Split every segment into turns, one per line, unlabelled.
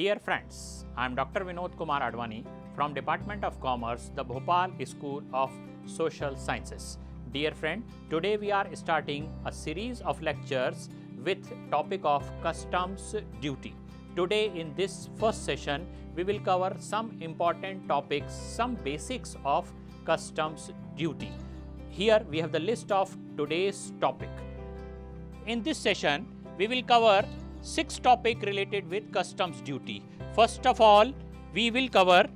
Dear friends, I am Dr. Vinod Kumar Advani from Department of Commerce, the Bhopal School of Social Sciences. Dear friend, today we are starting a series of lectures with topic of customs duty. Today in this first session, we will cover some important topics, some basics of customs duty. Here we have the list of today's topic. In this session, we will cover 6 topics related with customs duty. First of all, we will cover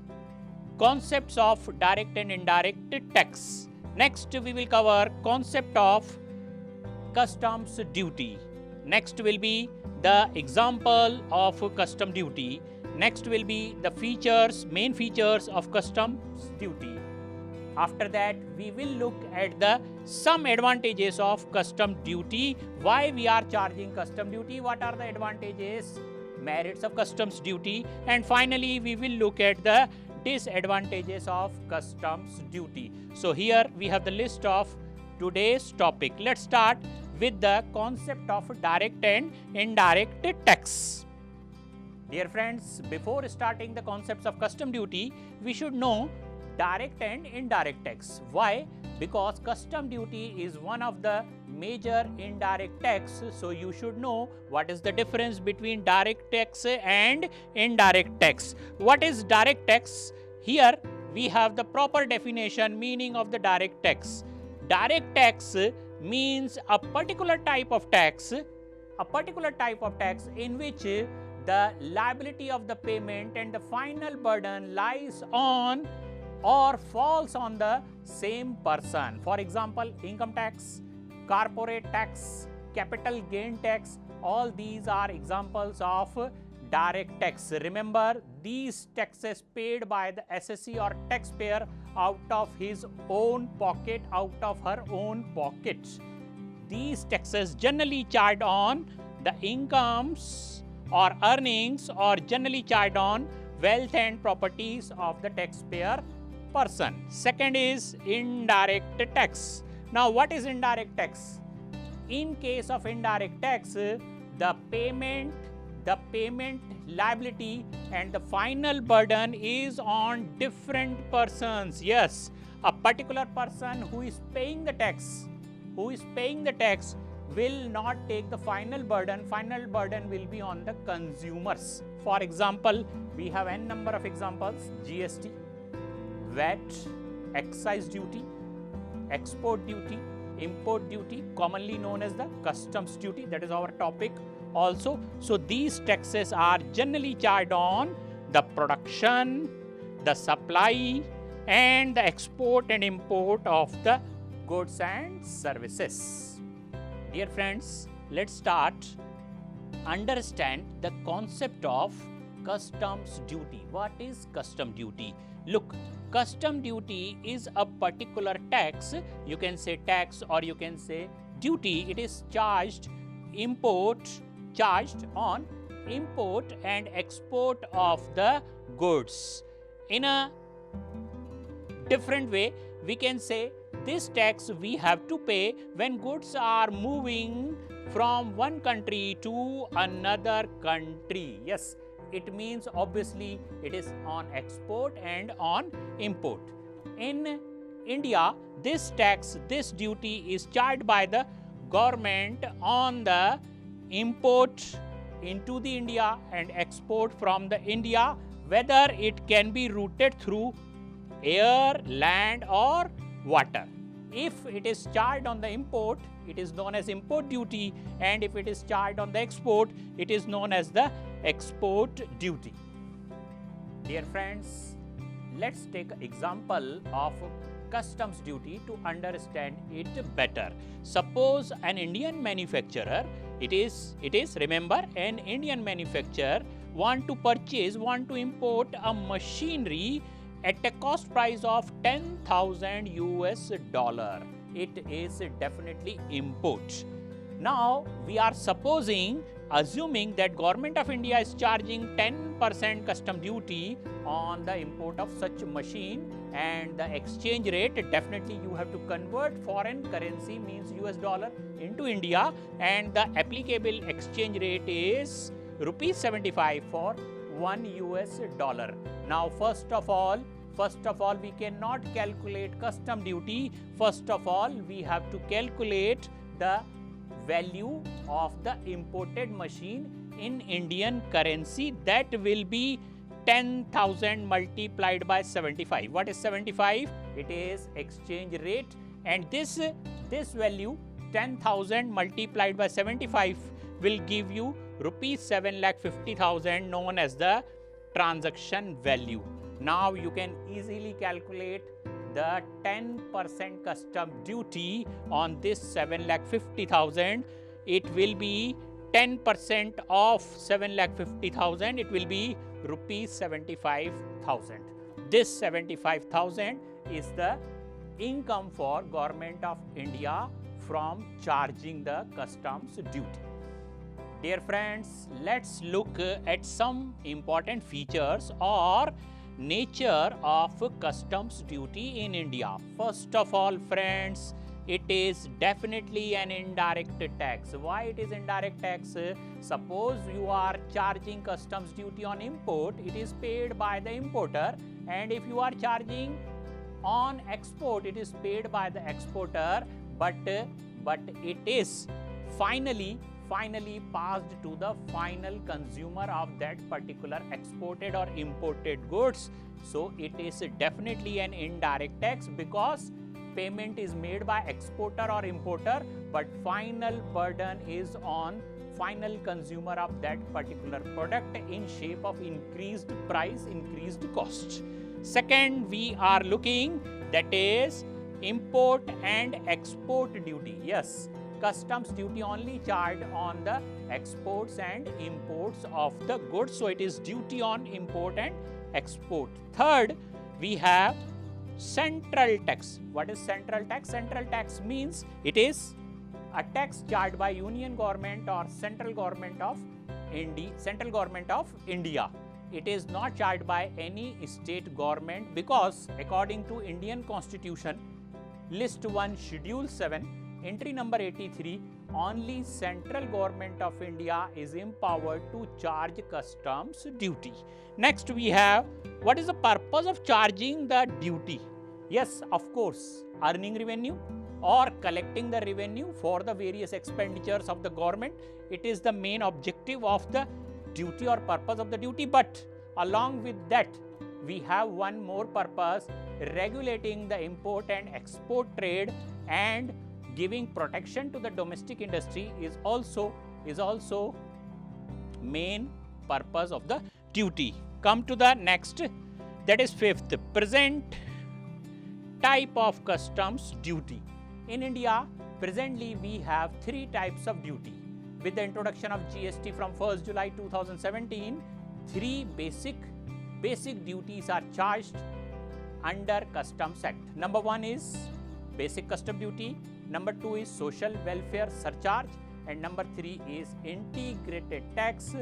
concepts of direct and indirect tax. Next, we will cover concept of customs duty. Next will be the example of custom duty. Next will be the features, main features of customs duty. After that, we will look at some advantages of custom duty, why we are charging custom duty, what are the advantages, merits of customs duty, and finally we will look at the disadvantages of customs duty. So here we have the list of today's topic. Let's start with the concept of direct and indirect tax. Dear friends, before starting the concepts of custom duty, we should know direct and indirect tax. Why? Because custom duty is one of the major indirect tax. So you should know what is the difference between direct tax and indirect tax. What is direct tax? Here we have the proper definition, meaning of the direct tax. Direct tax means a particular type of tax in which the liability of the payment and the final burden lies on or falls on the same person. For example, income tax, corporate tax, capital gain tax, all these are examples of direct tax. Remember, these taxes paid by the assessee or taxpayer out of his own pocket, out of her own pocket. These taxes generally charged on the incomes or earnings or generally charged on wealth and properties of the taxpayer person. Second is indirect tax. Now, what is indirect tax? In case of indirect tax, the payment liability and the final burden is on different persons. Yes, a particular person who is paying the tax will not take the final burden. Final burden will be on the consumers. For example, we have n number of examples: GST, VAT, excise duty, export duty, import duty, commonly known as the customs duty. That is our topic also. So these taxes are generally charged on the production, the supply, and the export and import of the goods and services. Dear friends, let's start understand the concept of customs duty. What is custom duty? Look, custom duty is a particular tax. You can say tax or you can say duty. It is charged on import and export of the goods. In a different way, we can say this tax we have to pay when goods are moving from one country to another country. Yes, it means obviously it is on export and on import. In India, this tax, this duty is charged by the government on the import into the India and export from the India, whether it can be routed through air, land or water. If it is charged on the import, it is known as import duty, and if it is charged on the export, it is known as the export duty. Dear friends, let's take an example of customs duty to understand it better. Suppose an Indian manufacturer, it is remember, an Indian manufacturer want to import a machinery at a cost price of $10,000 US. It is definitely import. Now we are assuming that Government of India is charging 10% custom duty on the import of such machine, and the exchange rate, definitely you have to convert foreign currency, means US dollar, into India, and the applicable exchange rate is ₹75 for 1 US dollar. Now first of all we cannot calculate custom duty. First of all we have to calculate the value of the imported machine in Indian currency. That will be 10,000 multiplied by 75. What is 75? It is exchange rate, and this value 10,000 multiplied by 75 will give you rupees 7,50,000, known as the transaction value. Now you can easily calculate the 10% custom duty on this 7,50,000. It will be 10% of 7,50,000. It will be rupees 75,000. This 75,000 is the income for Government of India from charging the customs duty. Dear friends, let's look at some important features or nature of customs duty in India. First of all, friends, it is definitely an indirect tax. Why it is indirect tax? Suppose you are charging customs duty on import, it is paid by the importer, and if you are charging on export, it is paid by the exporter, but it is finally passed to the final consumer of that particular exported or imported goods. So it is definitely an indirect tax, because payment is made by exporter or importer, but final burden is on final consumer of that particular product in shape of increased price, increased cost. Second, we are looking, that is import and export duty. Yes, customs duty only charged on the exports and imports of the goods. So it is duty on import and export. Third, we have central tax. What is central tax? Central tax means it is a tax charged by Union government or central government of India. It is not charged by any state government, because according to Indian Constitution, List 1, Schedule 7, entry number 83, only central government of India is empowered to charge customs duty. Next we have, what is the purpose of charging the duty? Yes, of course, earning revenue or collecting the revenue for the various expenditures of the government. It is the main objective of the duty or purpose of the duty. But along with that, we have one more purpose: regulating the import and export trade and giving protection to the domestic industry is also main purpose of the duty. Come to the next, that is fifth, present type of customs duty. In India, presently we have three types of duty. With the introduction of GST from 1st July 2017, three basic duties are charged under Customs Act. Number one is basic custom duty, number two is social welfare surcharge, and number three is integrated tax,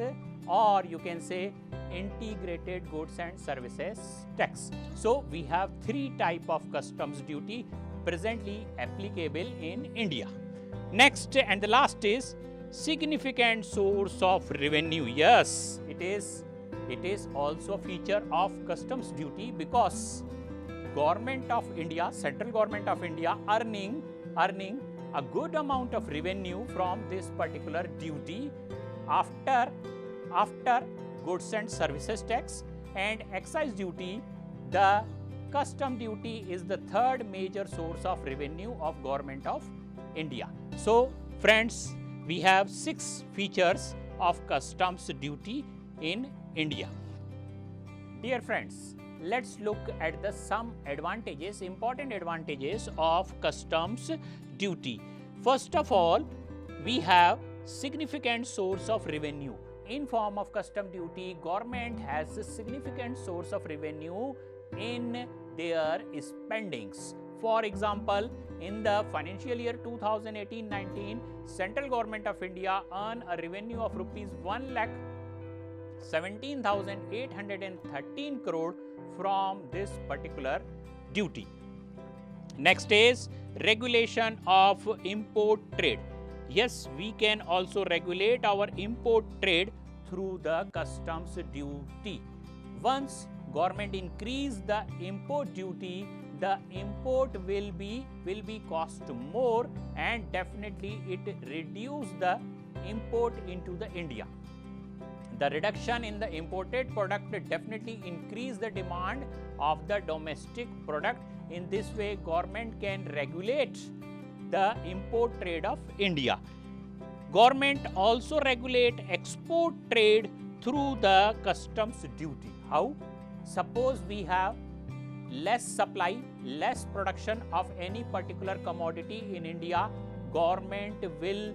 or you can say integrated goods and services tax. So we have three type of customs duty presently applicable in India. Next and the last is significant source of revenue. Yes, it is also a feature of customs duty, because Government of India, central government of India, earning a good amount of revenue from this particular duty after goods and services tax and excise duty. The custom duty is the third major source of revenue of Government of India. So friends, we have 6 features of customs duty in India. Dear friends, let's look at the some advantages, important advantages of customs duty. First of all, we have significant source of revenue. In form of custom duty, government has a significant source of revenue in their spendings. For example, in the financial year 2018-19, central government of India earned a revenue of rupees 1,17,813 crore from this particular duty. Next is regulation of import trade. Yes, we can also regulate our import trade through the customs duty. Once government increase the import duty, the import will be cost more, and definitely it reduce the import into the India. The reduction in the imported product definitely increase the demand of the domestic product. In this way, government can regulate the import trade of India. Government also regulate export trade through the customs duty. How? Suppose we have less supply, less production of any particular commodity in India, government will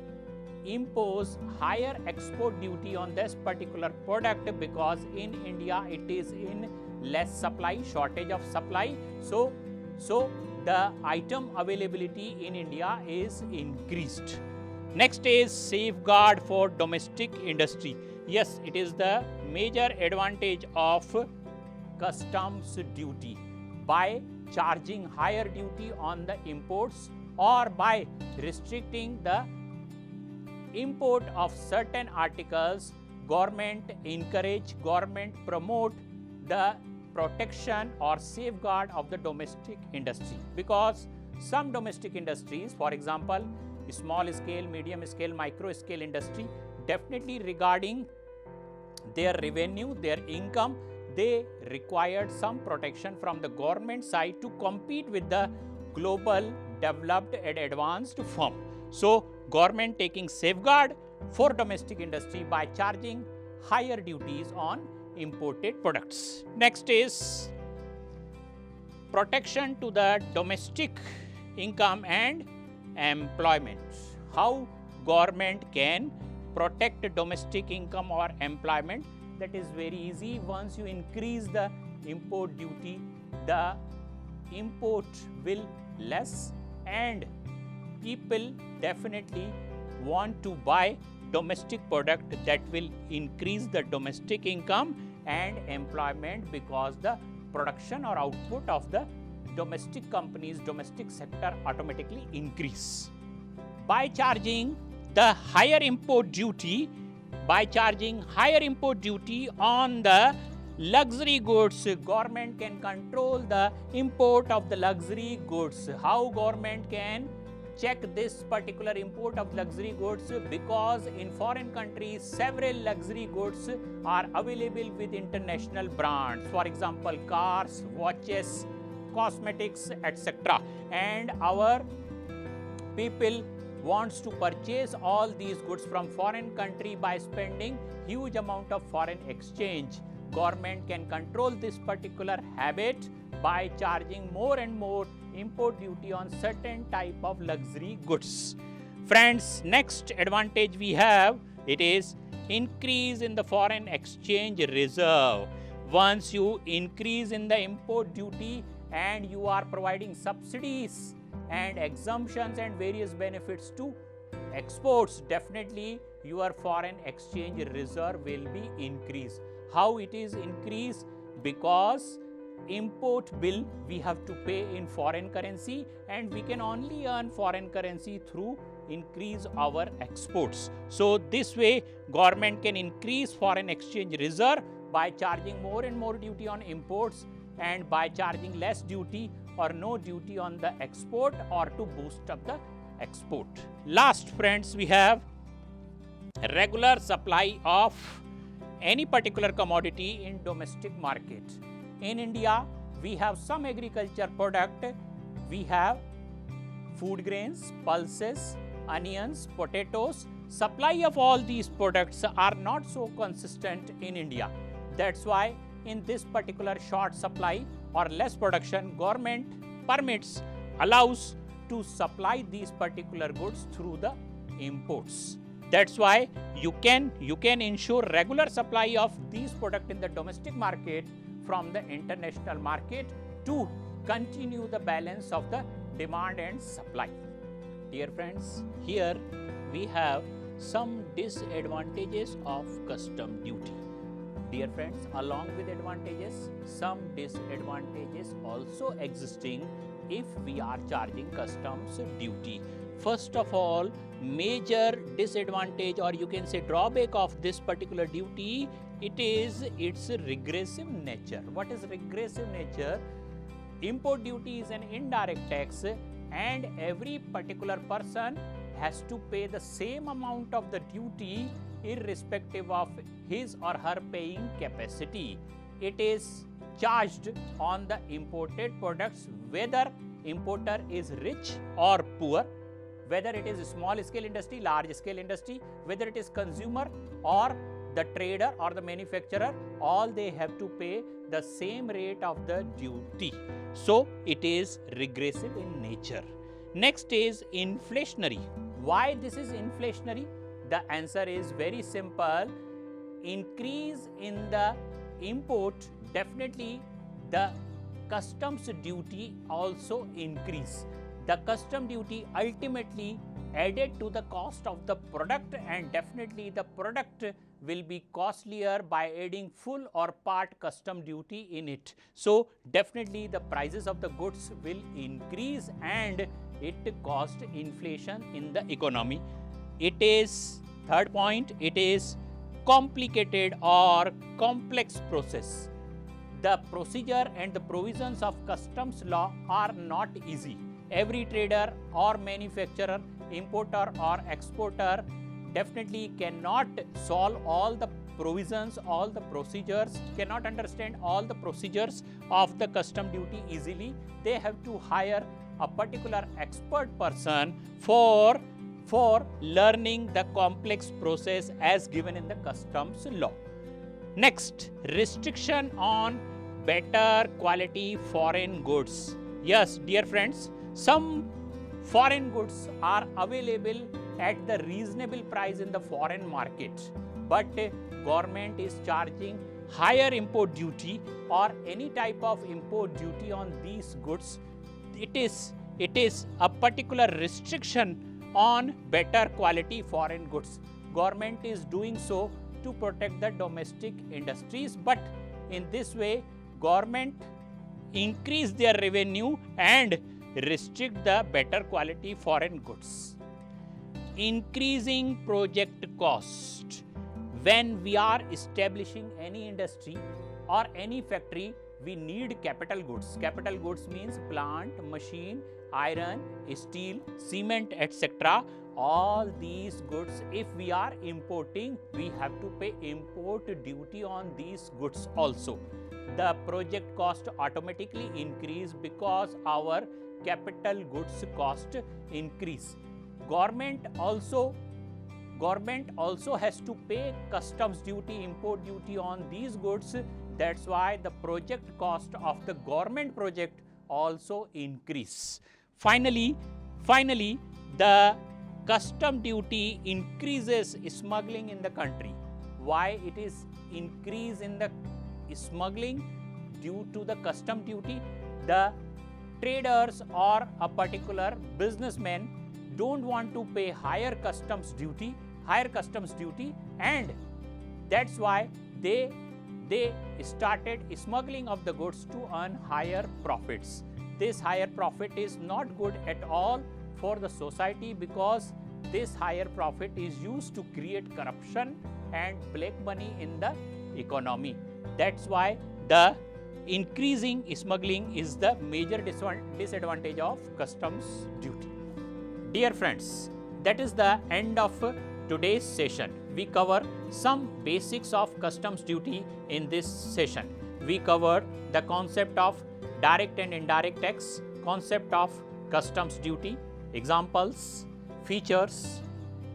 impose higher export duty on this particular product, because in India it is in less supply, shortage of supply. So the item availability in India is increased. Next is safeguard for domestic industry. Yes, it is the major advantage of customs duty. By charging higher duty on the imports, or by restricting the import of certain articles, government encourage, government promote the protection or safeguard of the domestic industry. Because some domestic industries, for example, small scale, medium scale, micro scale industry, definitely regarding their revenue, their income, they required some protection from the government side to compete with the global developed and advanced firm. So government taking safeguard for domestic industry by charging higher duties on imported products. Next is protection to the domestic income and employment. How government can protect domestic income or employment? That is very easy. Once you increase the import duty, the import will less, and people definitely want to buy domestic product. That will increase the domestic income and employment, because the production or output of the domestic companies, domestic sector automatically increase. By charging the higher import duty, on the luxury goods, government can control the import of the luxury goods. How government can check this particular import of luxury goods? Because in foreign countries, several luxury goods are available with international brands. For example, cars, watches, cosmetics, etc. And our people wants to purchase all these goods from foreign country by spending huge amount of foreign exchange. Government can control this particular habit by charging more and more import duty on certain type of luxury goods. Friends, next advantage we have, it is increase in the foreign exchange reserve. Once you increase in the import duty and you are providing subsidies and exemptions and various benefits to exports, definitely your foreign exchange reserve will be increased. How it is increased? Because import bill we have to pay in foreign currency, and we can only earn foreign currency through increase our exports. So this way government can increase foreign exchange reserve by charging more and more duty on imports, and by charging less duty or no duty on the export, or to boost up the export. Last, friends, we have regular supply of any particular commodity in domestic market. In India, we have some agriculture product. We have food grains, pulses, onions, potatoes. Supply of all these products are not so consistent in India. That's why in this particular short supply or less production, government permits, allows to supply these particular goods through the imports. That's why you can ensure regular supply of these products in the domestic market from the international market to continue the balance of the demand and supply. Dear friends, here we have some disadvantages of custom duty. Dear friends, along with advantages, some disadvantages also existing if we are charging customs duty. first of all, major disadvantage or you can say drawback of this particular duty, it is its regressive nature. What is regressive nature? Import duty is an indirect tax and every particular person has to pay the same amount of the duty irrespective of his or her paying capacity. It is charged on the imported products whether importer is rich or poor, whether it is small scale industry, large scale industry, whether it is consumer or the trader or the manufacturer, all they have to pay the same rate of the duty. So it is regressive in nature. Next is inflationary. Why this is inflationary? The answer is very simple. Increase in the import, definitely the customs duty also increase. The custom duty ultimately added to the cost of the product and definitely the product will be costlier by adding full or part custom duty in it. So definitely the prices of the goods will increase and it caused inflation in the economy. It is, third point, it is complicated or complex process. The procedure and the provisions of customs law are not easy. Every trader or manufacturer, importer or exporter definitely cannot solve all the provisions, all the procedures, cannot understand all the procedures of the custom duty easily. They have to hire a particular expert person for learning the complex process as given in the customs law. Next, restriction on better quality foreign goods. Yes, dear friends, some foreign goods are available at the reasonable price in the foreign market, but government is charging higher import duty or any type of import duty on these goods. It is a particular restriction on better quality foreign goods. Government is doing so to protect the domestic industries, but in this way government increase their revenue and restrict the better quality foreign goods. Increasing project cost. When we are establishing any industry or any factory, we need capital goods. Capital goods means plant, machine, iron, steel, cement, etc. All these goods, if we are importing, we have to pay import duty on these goods also. The project cost automatically increase because our capital goods cost increase. Government also has to pay customs duty, import duty on these goods. That's why the project cost of the government project also increase. Finally, the custom duty increases smuggling in the country. Why it is increase in the smuggling? Due to the custom duty. The traders or a particular businessman don't want to pay higher customs duty, and that's why they started smuggling of the goods to earn higher profits. This higher profit is not good at all for the society because this higher profit is used to create corruption and black money in the economy. That's why the increasing smuggling is the major disadvantage of customs duty. Dear friends, that is the end of today's session. We cover some basics of customs duty in this session. We covered the concept of direct and indirect tax, concept of customs duty, examples, features,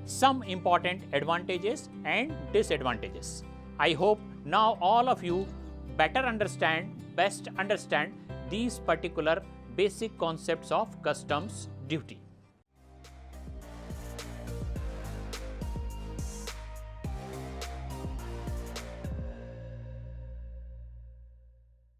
some important advantages and disadvantages. I hope now all of you best understand these particular basic concepts of customs duty.